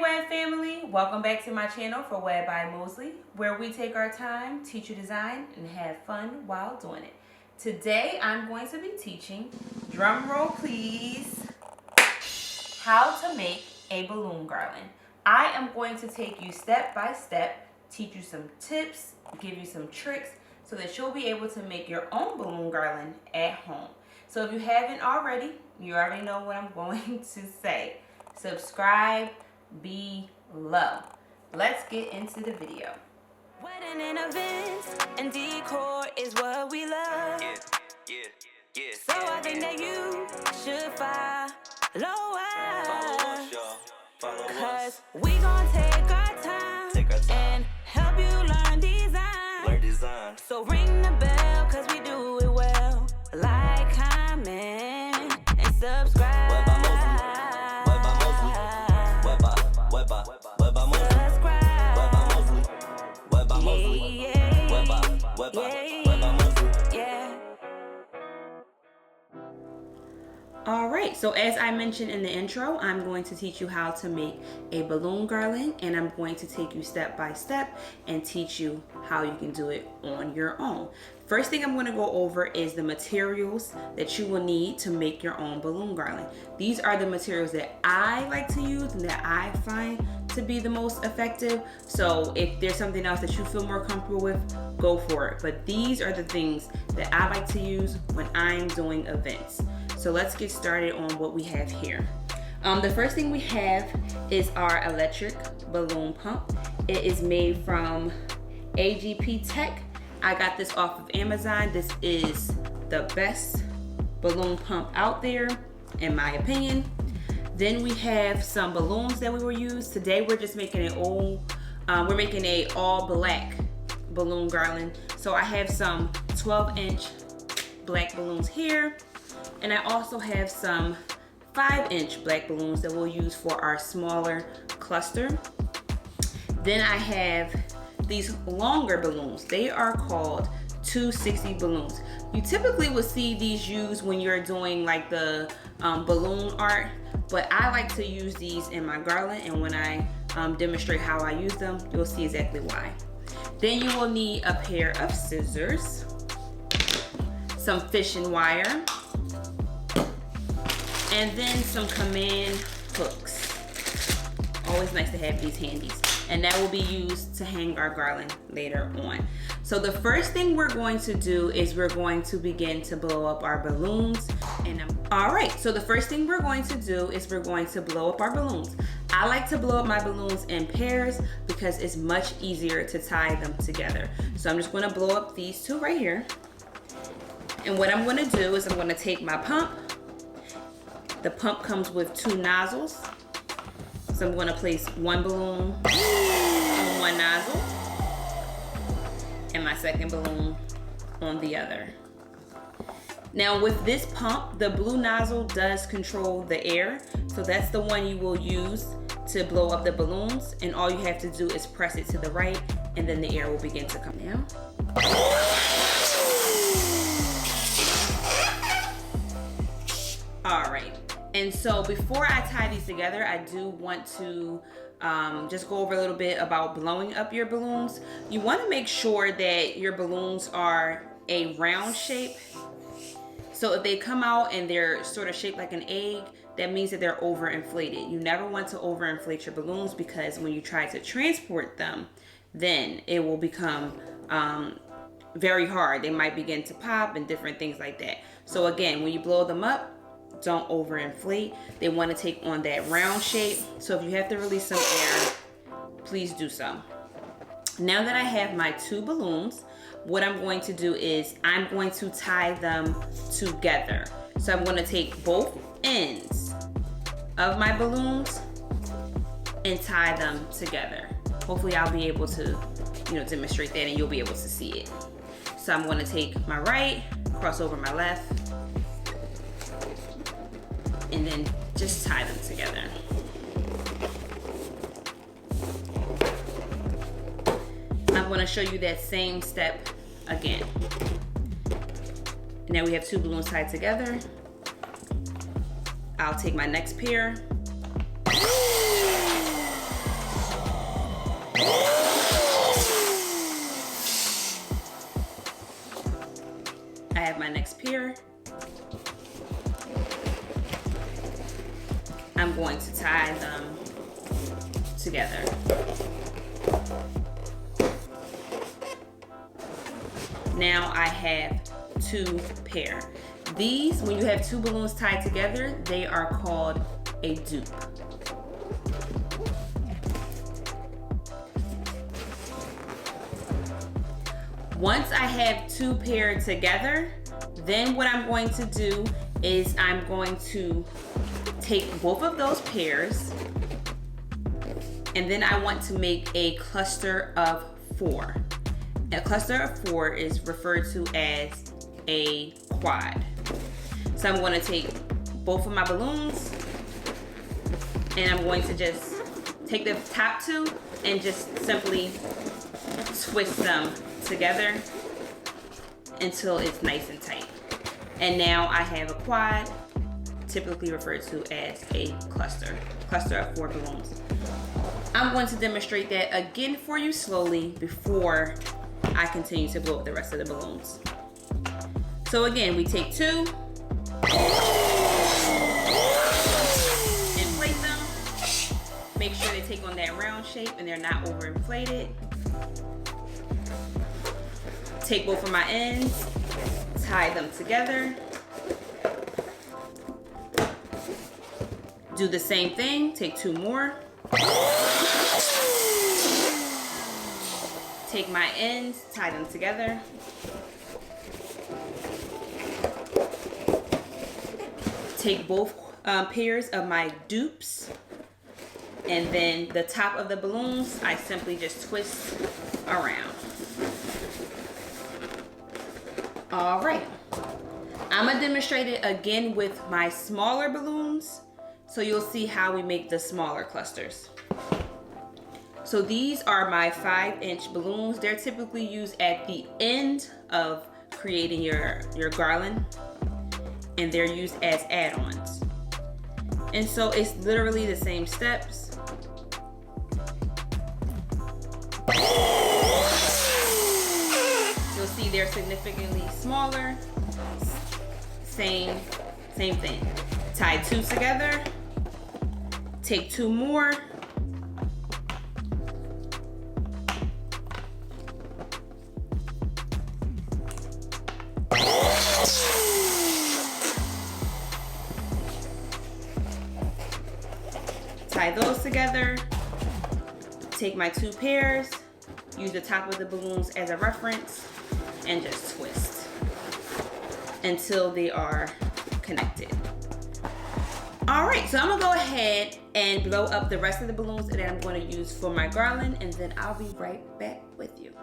Web family, welcome back to my channel for Web by Mosley, where we take our time, teach you design, and have fun while doing it. Today I'm going to be teaching, drum roll please, how to make a balloon garland. I am going to take you step by step, teach you some tips, give you some tricks, so that you'll be able to make your own balloon garland at home. So if you haven't already, you already know what I'm going to say. Subscribe below. Let's get into the video. Wedding and events and decor is what we love. Yeah. So I think that you should follow us. Cause we gon' take our time and help you learn design. So ring the bell cause we do it well. Like, comment, and subscribe. Alright, so as I mentioned in the intro, I'm going to teach you how to make a balloon garland, and I'm going to take you step by step and teach you how you can do it on your own. First thing I'm going to go over is the materials that you will need to make your own balloon garland. These are the materials that I like to use and that I find to be the most effective. So if there's something else that you feel more comfortable with, go for it. But these are the things that I like to use when I'm doing events. So let's get started on what we have here. The first thing we have is our electric balloon pump. It is made from AGP Tech. I got this off of Amazon. This is the best balloon pump out there, in my opinion. Then we have some balloons that we will use. Today we're just making an all black balloon garland. So I have some 12-inch black balloons here. And I also have some 5-inch black balloons that we'll use for our smaller cluster. Then I have these longer balloons. They are called 260 balloons. You typically will see these used when you're doing like the balloon art, but I like to use these in my garland, and when I demonstrate how I use them, you'll see exactly why. Then you will need a pair of scissors, some fishing wire, and then some command hooks. Always nice to have these handies. And that will be used to hang our garland later on. So the first thing we're going to do is we're going to begin to blow up our balloons. All right, so the first thing we're going to do is we're going to blow up our balloons. I like to blow up my balloons in pairs because it's much easier to tie them together. So I'm just gonna blow up these two right here. And what I'm gonna do is I'm gonna take my pump. The pump comes with 2 nozzles. So I'm gonna place one balloon on one nozzle and my second balloon on the other. Now with this pump, the blue nozzle does control the air. So that's the one you will use to blow up the balloons. And all you have to do is press it to the right, and then the air will begin to come down. All right. And so before I tie these together, I do want to just go over a little bit about blowing up your balloons. You want to make sure that your balloons are a round shape. So if they come out and they're sort of shaped like an egg, that means that they're overinflated. You never want to overinflate your balloons, because when you try to transport them, then it will become very hard. They might begin to pop and different things like that. So again, when you blow them up, don't overinflate. They want to take on that round shape. So if you have to release some air, please do so. Now that I have my 2 balloons, what I'm going to do is I'm going to tie them together. So I'm going to take both ends of my balloons and tie them together. Hopefully I'll be able to, demonstrate that and you'll be able to see it. So I'm going to take my right, cross over my left, and then just tie them together. I'm going to show you that same step again. Now we have 2 balloons tied together. I'll take my next pair together. Now I have 2 pair. These, when you have 2 balloons tied together, they are called a dupe. Once I have 2 paired together, then what I'm going to do is I'm going to take both of those pairs, and then I want to make a cluster of 4. A cluster of 4 is referred to as a quad. So I'm going to take both of my balloons, and I'm going to just take the top 2 and just simply twist them together until it's nice and tight. And now I have a quad, typically referred to as a cluster of 4 balloons. I'm going to demonstrate that again for you slowly before I continue to blow up the rest of the balloons. So again, we take 2, inflate them, make sure they take on that round shape and they're not overinflated. Take both of my ends, tie them together. Do the same thing, take 2 more. Take my ends, tie them together. Take both pairs of my dupes, and then the top of the balloons, I simply just twist around. All right, I'm gonna demonstrate it again with my smaller balloons, so you'll see how we make the smaller clusters. So these are my 5-inch balloons. They're typically used at the end of creating your garland, and they're used as add-ons. And so it's literally the same steps. You'll see they're significantly smaller. Same thing. Tie 2 together, take 2 more, tie those together, take my 2 pairs, use the top of the balloons as a reference, and just twist until they are connected. All right, so I'm gonna go ahead and blow up the rest of the balloons that I'm gonna use for my garland, and then I'll be right back with you.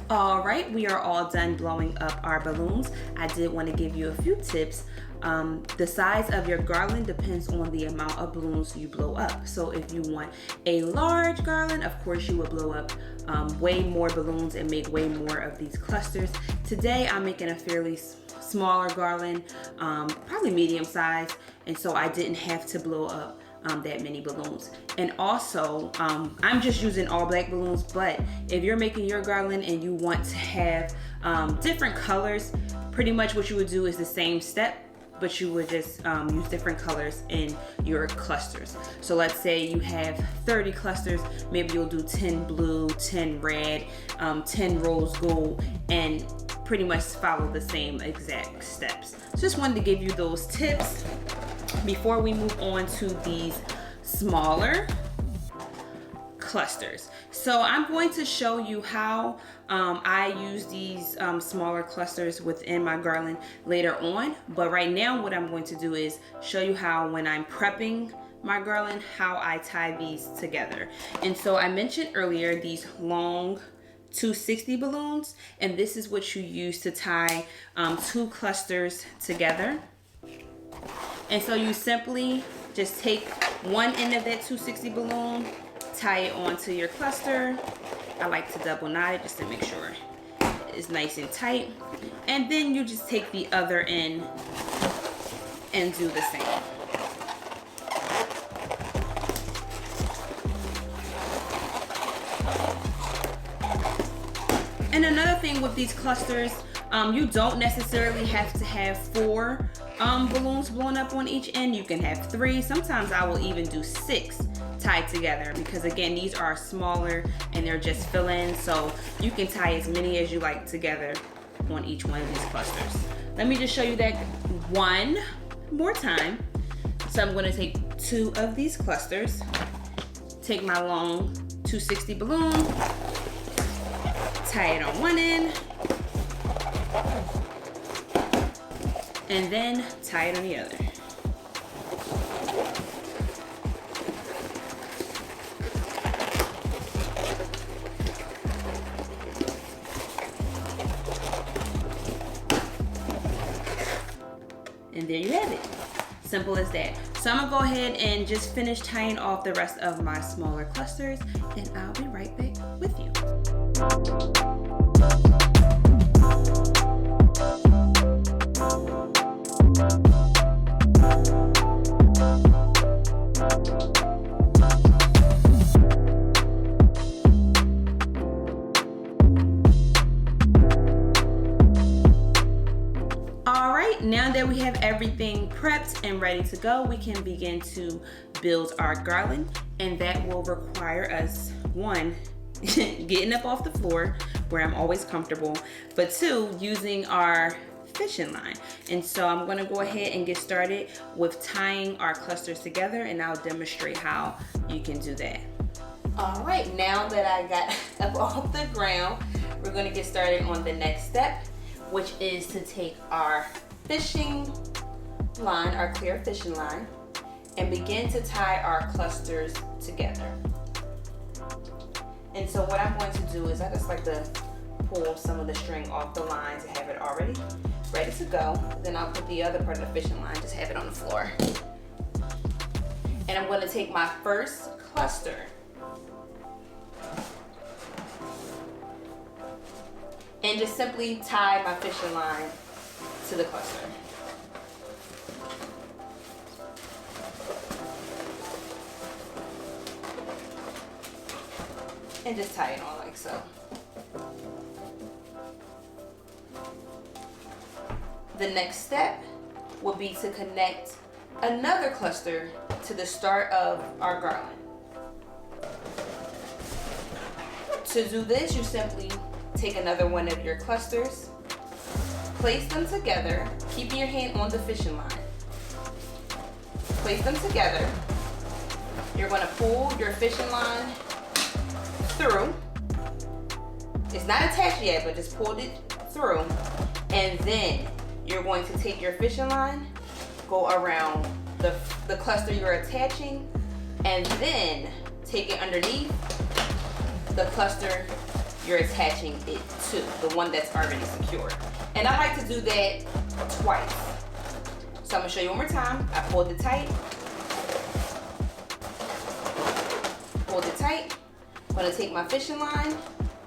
All right, we are all done blowing up our balloons. I did want to give you a few tips. The size of your garland depends on the amount of balloons you blow up. So if you want a large garland, of course you would blow up way more balloons and make way more of these clusters. Today I'm making a fairly smaller garland, probably medium size, and so I didn't have to blow up that many balloons. And also, I'm just using all black balloons, but if you're making your garland and you want to have different colors, pretty much what you would do is the same step, but you would just use different colors in your clusters. So let's say you have 30 clusters, maybe you'll do 10 blue, 10 red, 10 rose gold, and pretty much follow the same exact steps. Just wanted to give you those tips before we move on to these smaller clusters. So I'm going to show you how I use these smaller clusters within my garland later on, but right now what I'm going to do is show you how, when I'm prepping my garland, how I tie these together. And so I mentioned earlier these long 260 balloons, and this is what you use to tie 2 clusters together. And so you simply just take one end of that 260 balloon, tie it onto your cluster. I like to double knot it just to make sure is nice and tight. And then you just take the other end and do the same. And another thing with these clusters, you don't necessarily have to have 4 balloons blown up on each end. You can have 3. Sometimes I will even do 6 tied together, because again, these are smaller and they're just fill-ins, so you can tie as many as you like together on each one of these clusters. Let me just show you that one more time. So I'm going to take 2 of these clusters, take my long 260 balloon, tie it on one end, and then tie it on the other. And there you have it. Simple as that. So I'm gonna go ahead and just finish tying off the rest of my smaller clusters, and I'll be right back with you. Now that we have everything prepped and ready to go, we can begin to build our garland, and that will require us, 1, getting up off the floor where I'm always comfortable, but 2, using our fishing line. And so I'm going to go ahead and get started with tying our clusters together, and I'll demonstrate how you can do that. All right, now that I got up off the ground, we're going to get started on the next step, which is to take our fishing line, our clear fishing line, and begin to tie our clusters together. And so what I'm going to do is I just like to pull some of the string off the line to have it already ready to go. Then I'll put the other part of the fishing line, just have it on the floor. And I'm going to take my first cluster and just simply tie my fishing line to the cluster. And just tie it on like so. The next step will be to connect another cluster to the start of our garland. To do this, you simply take another one of your clusters, place them together, keeping your hand on the fishing line. Place them together. You're going to pull your fishing line through. It's not attached yet, but just pulled it through. And then you're going to take your fishing line, go around the cluster you're attaching, and then take it underneath the cluster you're attaching it to, the one that's already secured. And I like to do that twice. So I'm gonna show you one more time. I pulled it tight. Pulled it tight. I'm gonna take my fishing line,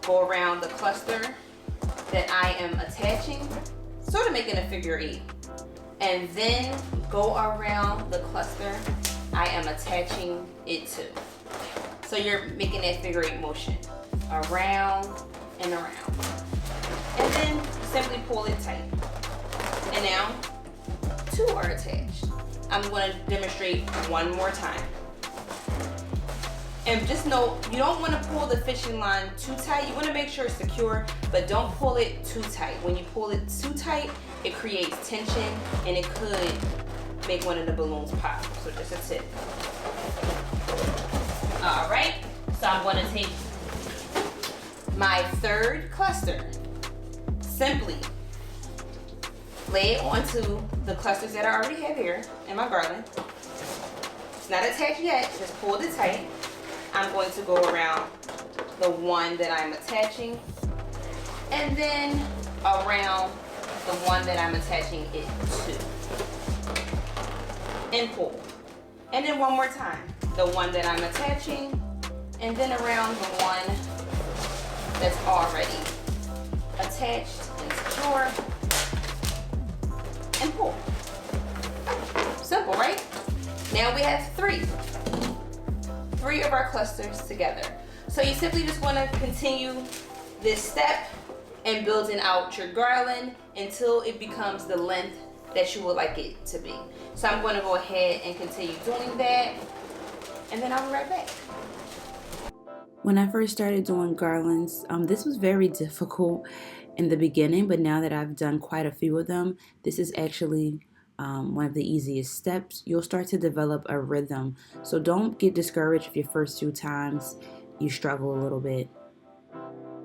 go around the cluster that I am attaching, sort of making a figure 8. And then go around the cluster I am attaching it to. So you're making that figure 8 motion. Around and around. And then simply pull it tight. And now 2 are attached. I'm going to demonstrate one more time. And just note, you don't want to pull the fishing line too tight. You want to make sure it's secure, but don't pull it too tight. When you pull it too tight, it creates tension and it could make one of the balloons pop. So just a tip. All right, so I'm going to take my third cluster, simply lay it onto the clusters that I already have here in my garland. It's not attached yet, just pulled it tight. I'm going to go around the one that I'm attaching, and then around the one that I'm attaching it to, and pull. And then one more time, the one that I'm attaching, and then around the one that's already attached and secure, and pull. Simple, right? Now we have three of our clusters together. So you simply just want to continue this step and building out your garland until it becomes the length that you would like it to be. So I'm going to go ahead and continue doing that, and then I'll be right back. When I first started doing garlands, this was very difficult in the beginning, but now that I've done quite a few of them, this is actually one of the easiest steps. You'll start to develop a rhythm. So don't get discouraged if your first few times you struggle a little bit.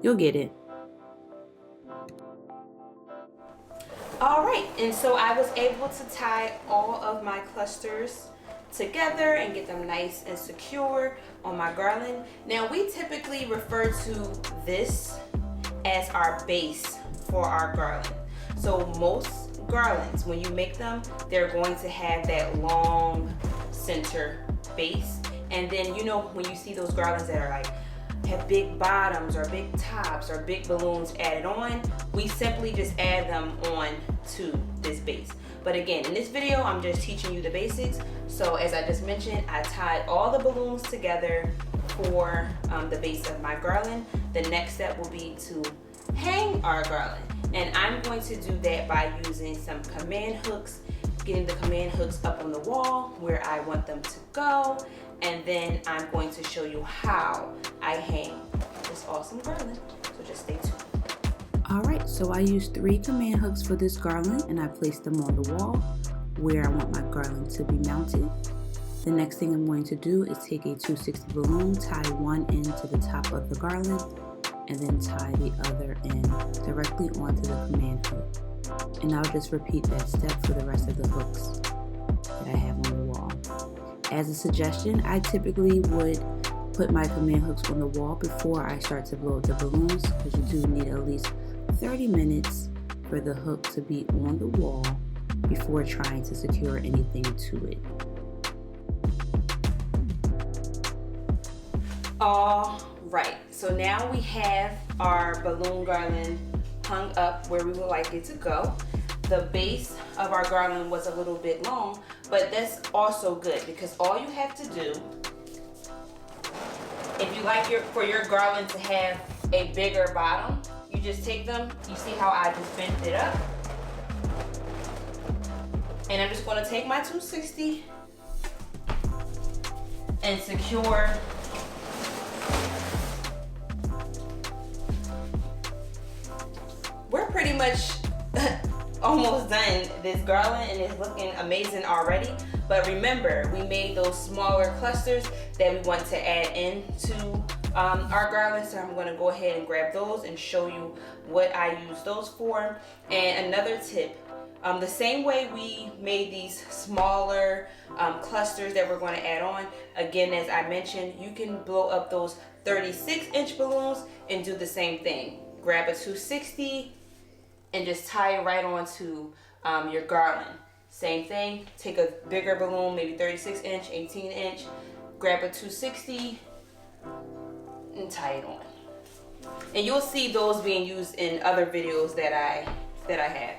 You'll get it. All right, and so I was able to tie all of my clusters together and get them nice and secure on my garland. Now we typically refer to this as our base for our garland. So most garlands, when you make them, they're going to have that long center base. And then, you know, when you see those garlands that are like have big bottoms or big tops or big balloons added on, we simply just add them on to this base. But again, in this video, I'm just teaching you the basics. So as I just mentioned, I tied all the balloons together for the base of my garland. The next step will be to hang our garland. And I'm going to do that by using some command hooks, getting the command hooks up on the wall where I want them to go. And then I'm going to show you how I hang this awesome garland. So just stay tuned. Alright, so I used 3 command hooks for this garland, and I placed them on the wall where I want my garland to be mounted. The next thing I'm going to do is take a 260 balloon, tie one end to the top of the garland, and then tie the other end directly onto the command hook. And I'll just repeat that step for the rest of the hooks that I have on the wall. As a suggestion, I typically would put my command hooks on the wall before I start to blow up the balloons, because you do need at least 30 minutes for the hook to be on the wall before trying to secure anything to it. All right, so now we have our balloon garland hung up where we would like it to go. The base of our garland was a little bit long, but that's also good because all you have to do, if you like for your garland to have a bigger bottom, you just take them, you see how I just bent it up? And I'm just gonna take my 260 and secure we're pretty much almost done this garland and it's looking amazing already. But remember, we made those smaller clusters that we want to add into our garland, so I'm going to go ahead and grab those and show you what I use those for. And another tip, the same way we made these smaller clusters that we're going to add on, again, as I mentioned, you can blow up those 36-inch balloons and do the same thing. Grab a 260 and just tie it right onto your garland. Same thing, take a bigger balloon, maybe 36-inch, 18-inch, grab a 260 and tie it on. And you'll see those being used in other videos that I have.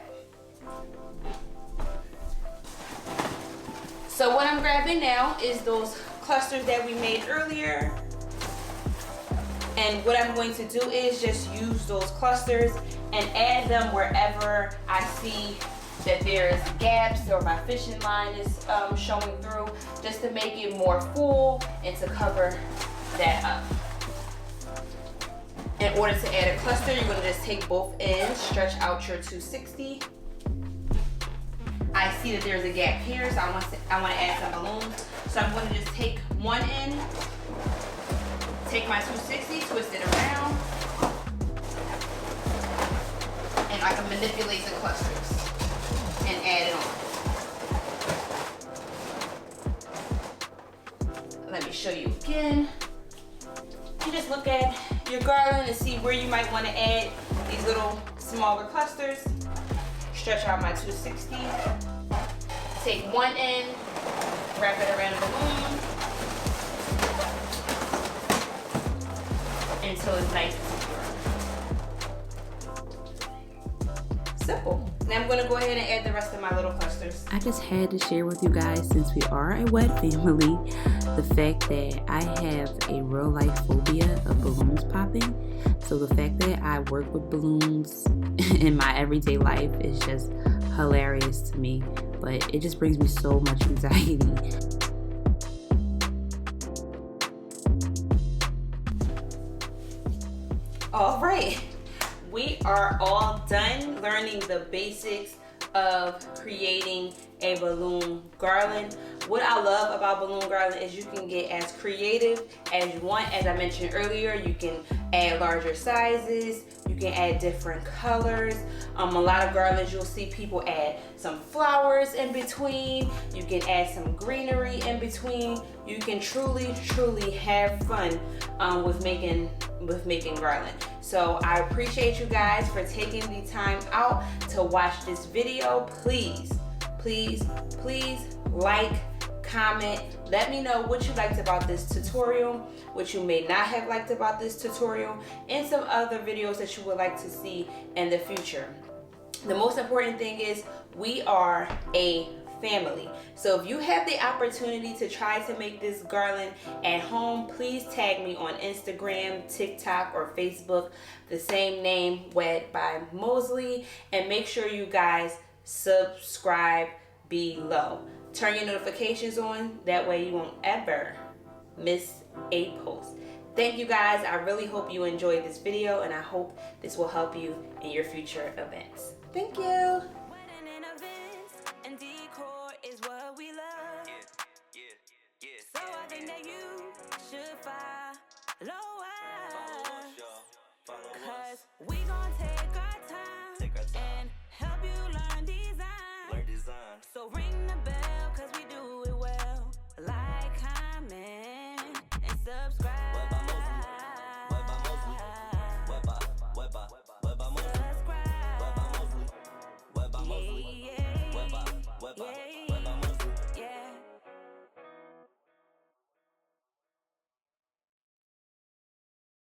So what I'm grabbing now is those clusters that we made earlier. And what I'm going to do is just use those clusters and add them wherever I see that there's gaps or my fishing line is showing through, just to make it more full and to cover that up. In order to add a cluster, you're going to just take both ends, stretch out your 260. I see that there's a gap here, so I want to add some balloons. So I'm going to just take one end, take my 260, twist it around, and I can manipulate the clusters and add it on. Let me show you again. You just look at your garland and see where you might want to add these little smaller clusters. Stretch out my 260. Take one end, wrap it around the balloon until it's nice and secure. Simple. Now I'm gonna go ahead and add the rest of my little clusters. I just had to share with you guys, since we are a wet family, the fact that I have a real life phobia of balloons popping. So the fact that I work with balloons in my everyday life is just hilarious to me, but it just brings me so much anxiety. All right, we are all done learning the basics of creating a balloon garland. What I love about balloon garland is you can get as creative as you want. As I mentioned earlier, you can add larger sizes, you can add different colors. A lot of garlands you'll see people add some flowers in between. You can add some greenery in between. You can truly have fun with making garland. So I appreciate you guys for taking the time out to watch this video. Please like, comment, let me know what you liked about this tutorial, what you may not have liked about this tutorial, and some other videos that you would like to see in the future. The most important thing is we are a family. So if you have the opportunity to try to make this garland at home, please tag me on Instagram, TikTok, or Facebook, the same name, Wed by Mosley, and make sure you guys subscribe below. Turn your notifications on, that way you won't ever miss a post. Thank you guys. I really hope you enjoyed this video, and I hope this will help you in your future events. Thank you.